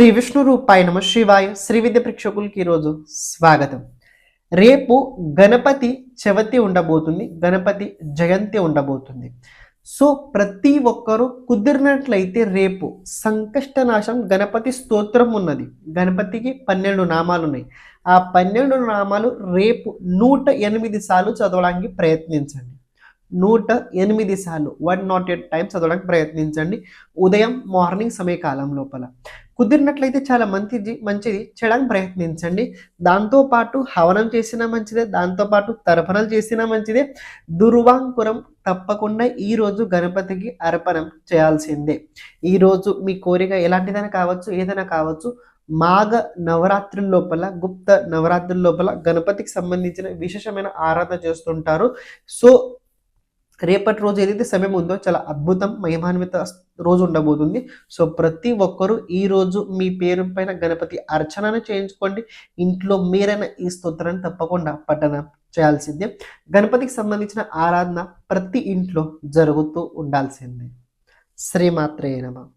శ్రీ విష్ణు రూపాయ నమ శివాయ శ్రీ విద్య ప్రేక్షకులకి ఈరోజు స్వాగతం. రేపు గణపతి చవితి ఉండబోతుంది, గణపతి జయంతి ఉండబోతుంది. సో ప్రతి ఒక్కరూ కుదిరినట్లయితే రేపు సంకష్టనాశం గణపతి స్తోత్రం ఉన్నది. గణపతికి 12 నామాలు ఉన్నాయి. ఆ 12 నామాలు రేపు 108 సార్లు చదవడానికి ప్రయత్నించండి. 108 సార్లు 108 టైమ్స్ చదవడానికి ప్రయత్నించండి ఉదయం మార్నింగ్ సమయకాలం లోపల. కుదిరినట్లయితే చాలా మంచిది చేయడానికి ప్రయత్నించండి. దాంతోపాటు హవనం చేసినా మంచిదే, దాంతోపాటు తర్పణలు చేసినా మంచిదే. దుర్వాంకురం తప్పకుండా ఈరోజు గణపతికి అర్పణం చేయాల్సిందే. ఈరోజు మీ కోరిక ఎలాంటిదైనా కావచ్చు, ఏదైనా కావచ్చు. మాఘ నవరాత్రుల లోపల, గుప్త నవరాత్రుల లోపల గణపతికి సంబంధించిన విశేషమైన ఆరాధన చేస్తుంటారు. సో రేపటి రోజు ఏదైతే సమయం ఉందో చాలా అద్భుతం మహిమాన్విత రోజు ఉండబోతుంది. సో ప్రతి ఒక్కరూ ఈ రోజు మీ పేరు పైన గణపతి అర్చనను చేయించుకోండి. ఇంట్లో మీరైనా ఈ స్తోత్రాన్ని తప్పకుండా పఠనం చేయాల్సిందే. గణపతికి సంబంధించిన ఆరాధన ప్రతి ఇంట్లో జరుగుతూ ఉండాల్సిందే. శ్రీమాత్రే నమః.